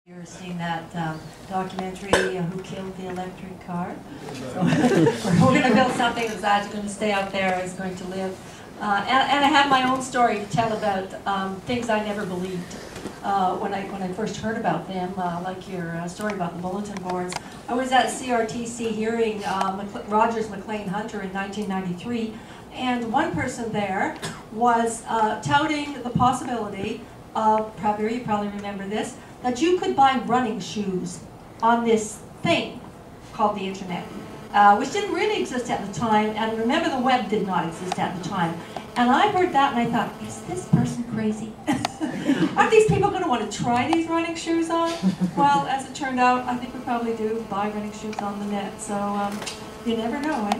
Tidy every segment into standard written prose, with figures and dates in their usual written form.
You're seeing that documentary, Who Killed the Electric Car? So we're going to build something that's actually going to stay out there, is going to live. And I have my own story to tell about things I never believed when I first heard about them, like your story about the bulletin boards. I was at CRTC hearing Rogers McLean Hunter in 1993, and one person there was touting the possibility of, you probably remember this, that you could buy running shoes on this thing called the internet, which didn't really exist at the time, and remember, the web did not exist at the time. And I heard that and I thought, is this person crazy? Aren't these people going to want to try these running shoes on? Well, as it turned out, I think we probably do buy running shoes on the net, so you never know, eh?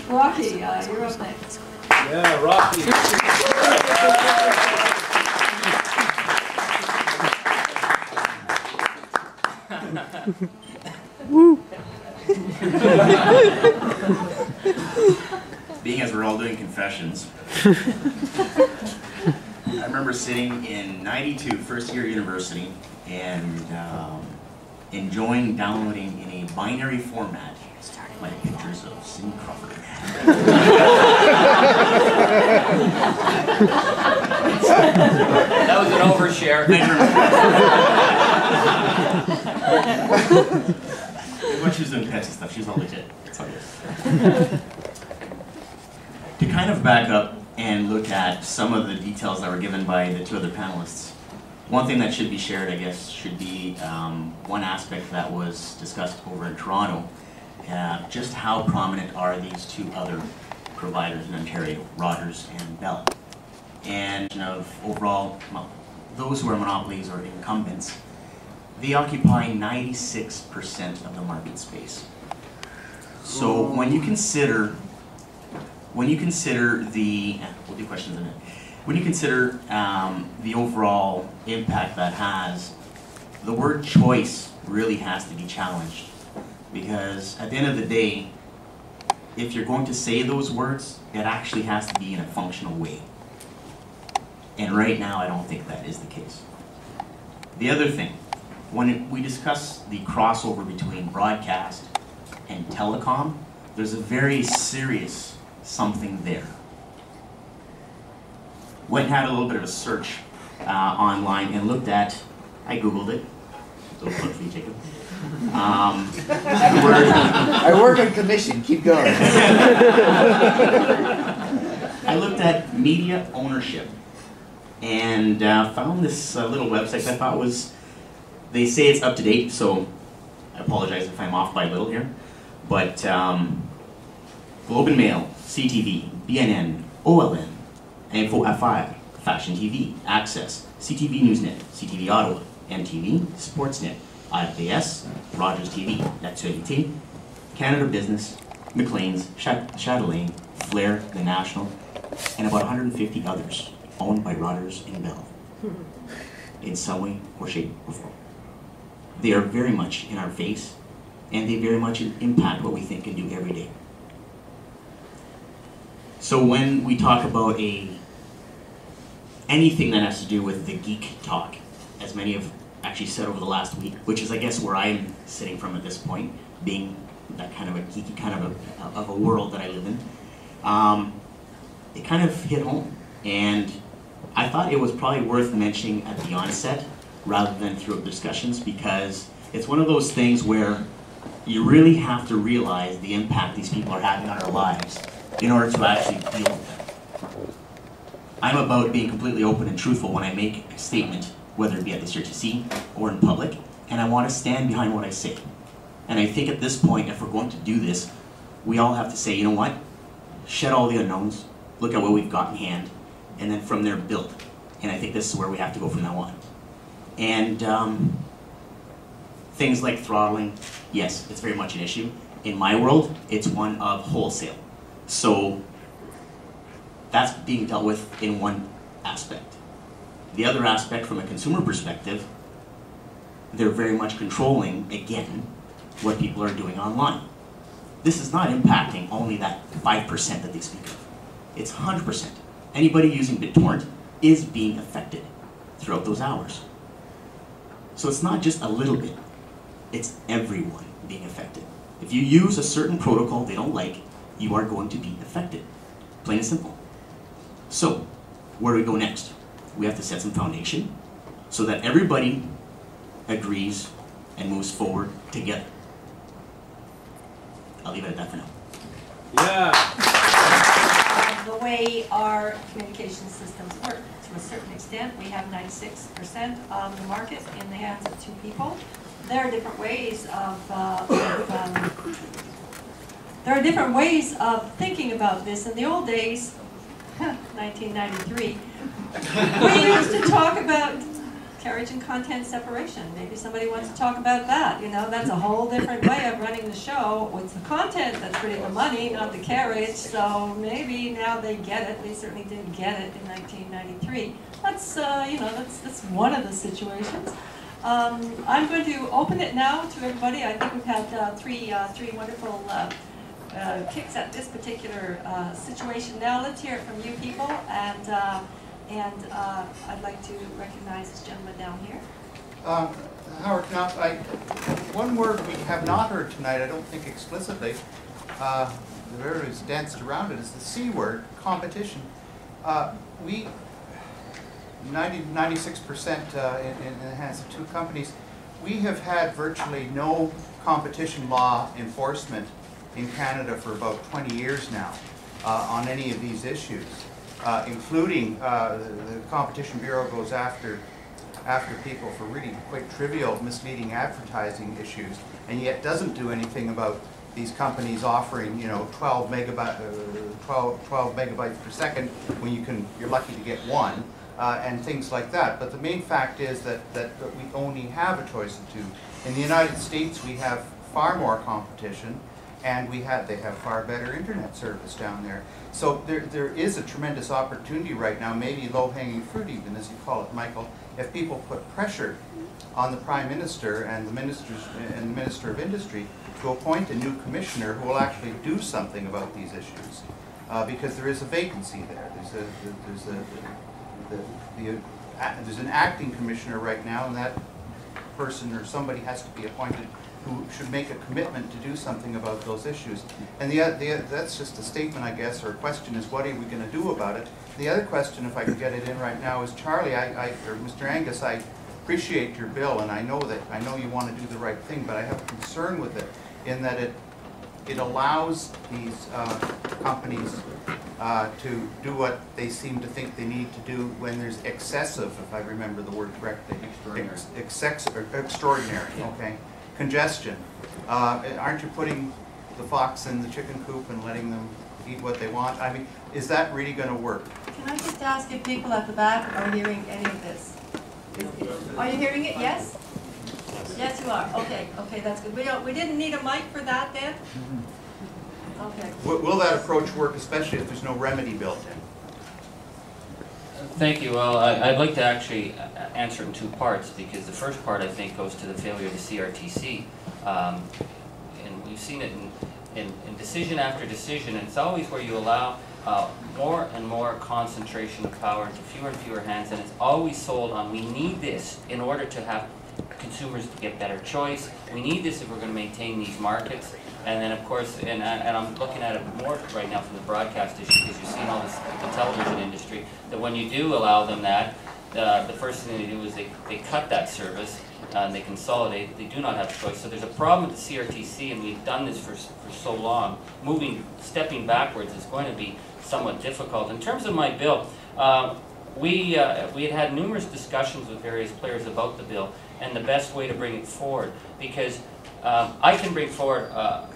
Rocky, you're up next. Yeah, Rocky. Woo. Being as we're all doing confessions, I remember sitting in '92, first year university, and enjoying downloading in a binary format my pictures of Cindy Crawford. That was an overshare. When she was doing pets and stuff, she was all legit. That's all it is. To kind of back up and look at some of the details that were given by the two other panelists, one thing that should be shared, I guess, should be one aspect that was discussed over in Toronto, just how prominent are these two other providers in Ontario, Rogers and Bell. And of overall, well, those who are monopolies or incumbents, they occupy 96% of the market space. So when you consider the, we'll do questions in a minute. When you consider the overall impact that has, the word choice really has to be challenged. Because at the end of the day, if you're going to say those words, it actually has to be in a functional way. And right now, I don't think that is the case. The other thing, when we discuss the crossover between broadcast and telecom, there's a very serious something there. Went and had a little bit of a search online and looked at, I Googled it, little plug for you, Jacob. I work on commission, keep going. I looked at media ownership and found this little website I thought was, they say it's up to date, so I apologize if I'm off by a little here, but Globe and Mail, CTV, BNN, OLN, Info FI, Fashion TV, Access, CTV Newsnet, CTV Ottawa, MTV, Sportsnet, IFAS, Rogers TV, L'actualité, Canada Business, Maclean's, Chatelaine, Flair, The National, and about 150 others owned by Rogers and Bell in some way or shape or form. They are very much in our face, and they very much impact what we think and do every day. So when we talk about anything that has to do with the geek talk, as many have actually said over the last week, which is, I guess, where I'm sitting from at this point, being that kind of a geeky kind of a world that I live in, it kind of hit home. And I thought it was probably worth mentioning at the onset rather than through discussions, because it's one of those things where you really have to realize the impact these people are having on our lives in order to actually deal with them. I'm about being completely open and truthful when I make a statement, whether it be at the CRTC or in public, and I want to stand behind what I say. And I think at this point, if we're going to do this, we all have to say, you know what? Shed all the unknowns, look at what we've got in hand, and then from there build. And I think this is where we have to go from now on. And things like throttling, yes, it's very much an issue. In my world, it's one of wholesale. So that's being dealt with in one aspect. The other aspect, from a consumer perspective, they're very much controlling, again, what people are doing online. This is not impacting only that 5% that they speak of. It's 100%. Anybody using BitTorrent is being affected throughout those hours. So it's not just a little bit, it's everyone being affected. If you use a certain protocol they don't like, you are going to be affected. Plain and simple. So, where do we go next? We have to set some foundation so that everybody agrees and moves forward together. I'll leave it at that for now. Yeah. The way our communication systems work, to a certain extent, we have 96% of the market in the hands of 2 people. There are different ways of thinking about this. In the old days, 1993, we used to talk about carriage and content separation. Maybe somebody wants to talk about that. You know, that's a whole different way of running the show. It's the content that's bringing the money, not the carriage. So maybe now they get it. They certainly did get it in 1993. That's that's one of the situations. I'm going to open it now to everybody. I think we've had three wonderful kicks at this particular situation. Now let's hear it from you people, and I'd like to recognize this gentleman down here. Howard, now, one word we have not heard tonight, I don't think explicitly, everybody's danced around it, is the C word, competition. 96% in the hands of 2 companies. We have had virtually no competition law enforcement in Canada for about 20 years now on any of these issues, including the Competition Bureau goes after people for really quite trivial, misleading advertising issues, and yet doesn't do anything about these companies offering, 12 megabytes per second when you're lucky to get 1. And things like that. But the main fact is that we only have a choice of 2. In the United States, we have far more competition, and they have far better internet service down there. So there is a tremendous opportunity right now, maybe low-hanging fruit even, as you call it, Michael, if people put pressure on the Prime Minister and the Minister of Industry to appoint a new commissioner who will actually do something about these issues, because there is a vacancy there. There's an acting commissioner right now, and that person or somebody has to be appointed who should make a commitment to do something about those issues. And that's just a statement, I guess, or a question is, what are we going to do about it? The other question, if I can get it in right now, is Charlie, or Mr. Angus, I appreciate your bill, and I know you want to do the right thing, but I have a concern with it in that it allows these companies to do what they seem to think they need to do when there's excessive, if I remember the word correctly, extraordinary, okay, congestion. Aren't you putting the fox in the chicken coop and letting them eat what they want? I mean, is that really going to work? Can I just ask if people at the back are hearing any of this? Are you hearing it? Yes? Yes, you are. Okay, that's good. We didn't need a mic for that then? Okay. Will that approach work, especially if there's no remedy built in? Thank you. Well, I'd like to actually answer it in 2 parts, because the first part, I think, goes to the failure of the CRTC. And we've seen it in decision after decision, and it's always where you allow more and more concentration of power into fewer and fewer hands, and it's always sold on, we need this in order to have consumers to get better choice. We need this if we're going to maintain these markets. And then, of course, and I'm looking at it more right now from the broadcast issue, because you've seen all this, the television industry, that when you do allow them that, the first thing they do is they cut that service, and they consolidate. They do not have choice. So there's a problem with the CRTC, and we've done this for so long. Stepping backwards is going to be somewhat difficult. In terms of my bill, we had numerous discussions with various players about the bill and the best way to bring it forward, because I can bring forward a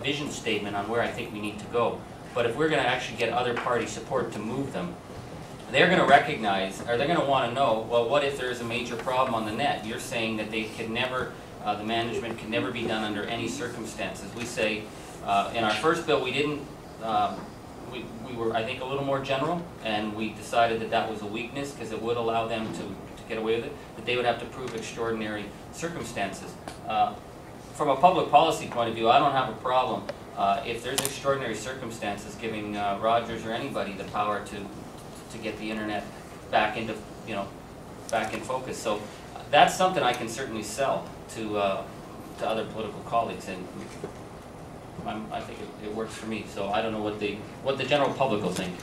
vision statement on where I think we need to go. But if we're going to actually get other party support to move them, they're going to recognize, or they're going to want to know, well, what if there is a major problem on the net? You're saying that they could never, the management can never be done under any circumstances. We say, in our first bill, we didn't, we were, I think, a little more general, and we decided that that was a weakness because it would allow them to get away with it, that they would have to prove extraordinary circumstances. From a public policy point of view, I don't have a problem if there's extraordinary circumstances giving Rogers or anybody the power to get the internet back into, back in focus. So that's something I can certainly sell to other political colleagues, and I think it works for me. So I don't know what the general public will think.